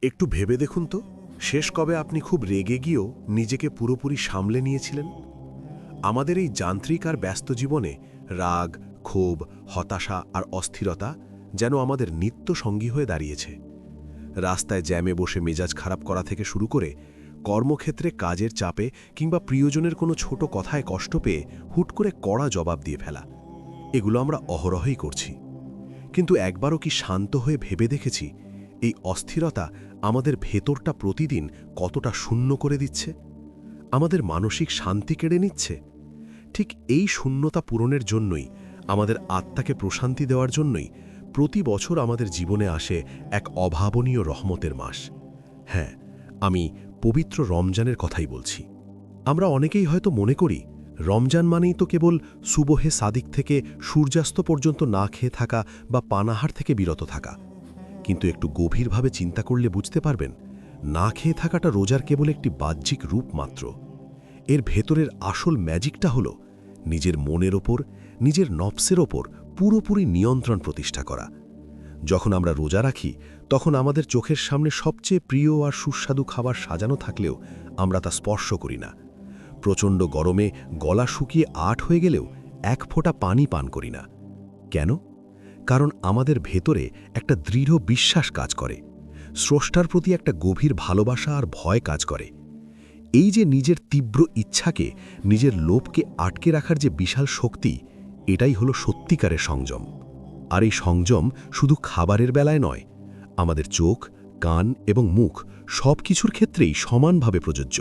একটু ভেবে দেখুন তো, শেষ কবে আপনি খুব রেগে গিয়েও নিজেকে পুরোপুরি সামলে নিয়েছিলেন? আমাদের এই যান্ত্রিক আর ব্যস্ত জীবনে রাগ, ক্ষোভ, হতাশা আর অস্থিরতা যেন আমাদের নিত্য সঙ্গী হয়ে দাঁড়িয়েছে। রাস্তায় জ্যামে বসে মেজাজ খারাপ করা থেকে শুরু করে কর্মক্ষেত্রে কাজের চাপে কিংবা প্রিয়জনের কোনো ছোট কথায় কষ্ট পেয়ে হুট করে কড়া জবাব দিয়ে ফেলা, এগুলো আমরা অহরহই করছি। কিন্তু একবারও কি শান্ত হয়ে ভেবে দেখেছি এই অস্থিরতা আমাদের ভেতরটা প্রতিদিন কতটা শূন্য করে দিচ্ছে, আমাদের মানসিক শান্তি কেড়ে নিচ্ছে? ঠিক এই শূন্যতা পূরণের জন্যই, আমাদের আত্মাকে প্রশান্তি দেওয়ার জন্যই প্রতি বছর আমাদের জীবনে আসে এক অভাবনীয় রহমতের মাস। হ্যাঁ, আমি পবিত্র রমজানের কথাই বলছি। আমরা অনেকেই হয়তো মনে করি রমজান মানেই তো কেবল সুবহে সাদিক থেকে সূর্যাস্ত পর্যন্ত না খেয়ে থাকা বা পানাহার থেকে বিরত থাকা। কিন্তু একটু গভীরভাবে চিন্তা করলে বুঝতে পারবেন, না খেয়ে থাকাটা রোজার কেবল একটি বাহ্যিক রূপ মাত্র। এর ভেতরের আসল ম্যাজিকটা হল নিজের মনের ওপর, নিজের নফসের ওপর পুরোপুরি নিয়ন্ত্রণ প্রতিষ্ঠা করা। যখন আমরা রোজা রাখি, তখন আমাদের চোখের সামনে সবচেয়ে প্রিয় আর সুস্বাদু খাবার সাজানো থাকলেও আমরা তা স্পর্শ করি না। প্রচণ্ড গরমে গলা শুকিয়ে আট হয়ে গেলেও এক ফোঁটা পানি পান করি না। কেন? কারণ আমাদের ভেতরে একটা দৃঢ় বিশ্বাস কাজ করে, স্রষ্টার প্রতি একটা গভীর ভালোবাসা আর ভয় কাজ করে। এই যে নিজের তীব্র ইচ্ছাকে, নিজের লোভকে আটকে রাখার যে বিশাল শক্তি, এটাই হলো সত্যিকারের সংযম। আর এই সংযম শুধু খাবারের বেলায় নয়, আমাদের চোখ, কান এবং মুখ সব কিছুর ক্ষেত্রেই সমানভাবে প্রযোজ্য।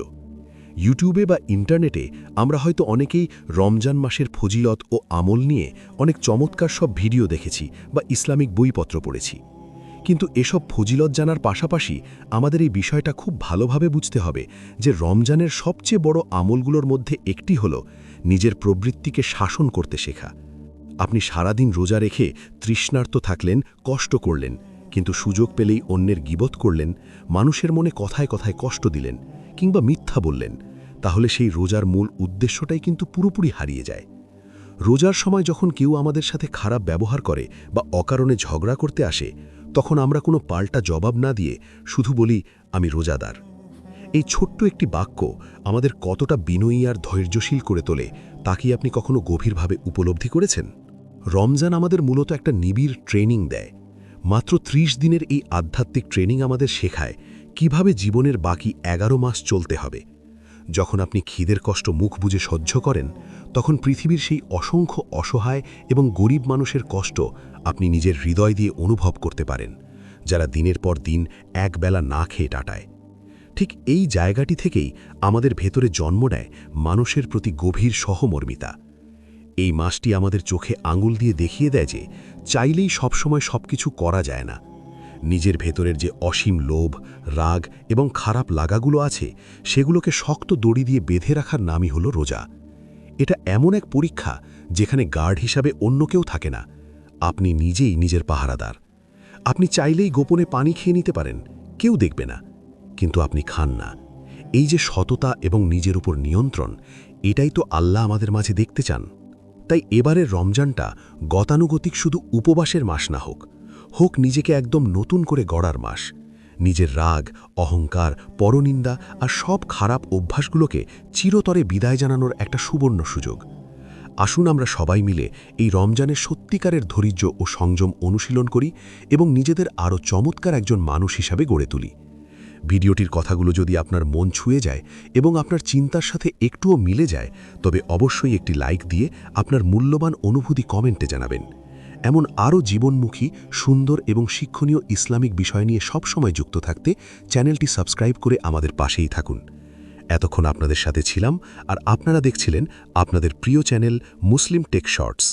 ইউটিউবে বা ইন্টারনেটে আমরা হয়তো অনেকেই রমজান মাসের ফজিলত ও আমল নিয়ে অনেক চমৎকার সব ভিডিও দেখেছি বা ইসলামিক বইপত্র পড়েছি। কিন্তু এসব ফজিলত জানার পাশাপাশি আমাদের এই বিষয়টা খুব ভালোভাবে বুঝতে হবে যে রমজানের সবচেয়ে বড় আমলগুলোর মধ্যে একটি হল নিজের প্রবৃত্তিকে শাসন করতে শেখা। আপনি সারাদিন রোজা রেখে তৃষ্ণার্ত থাকলেন, কষ্ট করলেন, কিন্তু সুযোগ পেলেই অন্যের গীবত করলেন, মানুষের মনে কথায় কথায় কষ্ট দিলেন কিংবা মিথ্যা বললেন, তাহলে সেই রোজার মূল উদ্দেশ্যটাই কিন্তু পুরোপুরি হারিয়ে যায়। রোজার সময় যখন কেউ আমাদের সাথে খারাপ ব্যবহার করে বা অকারণে ঝগড়া করতে আসে, তখন আমরা কোনো পাল্টা জবাব না দিয়ে শুধু বলি, আমি রোজাদার। এই ছোট্ট একটি বাক্য আমাদের কতটা বিনয়ী আর ধৈর্যশীল করে তোলে, তা কি আপনি কখনো গভীরভাবে উপলব্ধি করেছেন? রমজান আমাদের মূলত একটা নিবিড় ট্রেনিং দেয়। মাত্র ৩০ দিনের এই আধ্যাত্মিক ট্রেনিং আমাদের শেখায় কিভাবে জীবনের বাকি ১১ মাস চলতে হবে। যখন আপনি খিদের কষ্ট মুখ বুজে সহ্য করেন, তখন পৃথিবীর সেই অসংখ্য অসহায় এবং গরিব মানুষের কষ্ট আপনি নিজের হৃদয় দিয়ে অনুভব করতে পারেন, যারা দিনের পর দিন একবেলা না খেয়ে কাটায়। ঠিক এই জায়গাটি থেকেই আমাদের ভেতরে জন্ম নেয় মানুষের প্রতি গভীর সহমর্মিতা। এই মাসটি আমাদের চোখে আঙুল দিয়ে দেখিয়ে দেয় যে চাইলেই সবসময় সবকিছু করা যায় না। নিজের ভেতরের যে অসীম লোভ, রাগ এবং খারাপ লাগাগুলো আছে, সেগুলোকে শক্ত দড়ি দিয়ে বেঁধে রাখার নামই হলো রোজা। এটা এমন এক পরীক্ষা যেখানে গার্ড হিসাবে অন্য কেউ থাকে না, আপনি নিজেই নিজের পাহারাদার। আপনি চাইলেই গোপনে পানি খেয়ে নিতে পারেন, কেউ দেখবে না, কিন্তু আপনি খান না। এই যে সততা এবং নিজের উপর নিয়ন্ত্রণ, এটাই তো আল্লাহ আমাদের মাঝে দেখতে চান। তাই এবারের রমজানটা গতানুগতিক শুধু উপবাসের মাস না হোক, হোক নিজেকে একদম নতুন করে গড়ার মাস। নিজের রাগ, অহংকার, পরনিন্দা আর সব খারাপ অভ্যাসগুলোকে চিরতরে বিদায় জানানোর একটা সুবর্ণ সুযোগ। আসুন আমরা সবাই মিলে এই রমজানের সত্যিকারের ধৈর্য ও সংযম অনুশীলন করি এবং নিজেদের আরও চমৎকার একজন মানুষ হিসাবে গড়ে তুলি। ভিডিওটির কথাগুলো যদি আপনার মন ছুঁয়ে যায় এবং আপনার চিন্তার সাথে একটুও মিলে যায়, তবে অবশ্যই একটি লাইক দিয়ে আপনার মূল্যবান অনুভূতি কমেন্টে জানাবেন। এমন আরও জীবনমুখী, সুন্দর এবং শিক্ষণীয় ইসলামিক বিষয় নিয়ে সবসময় যুক্ত থাকতে চ্যানেলটি সাবস্ক্রাইব করে আমাদের পাশেই থাকুন। এতক্ষণ আপনাদের সাথে ছিলাম আর আপনারা দেখছিলেন আপনাদের প্রিয় চ্যানেল মুসলিম টেক শর্টস।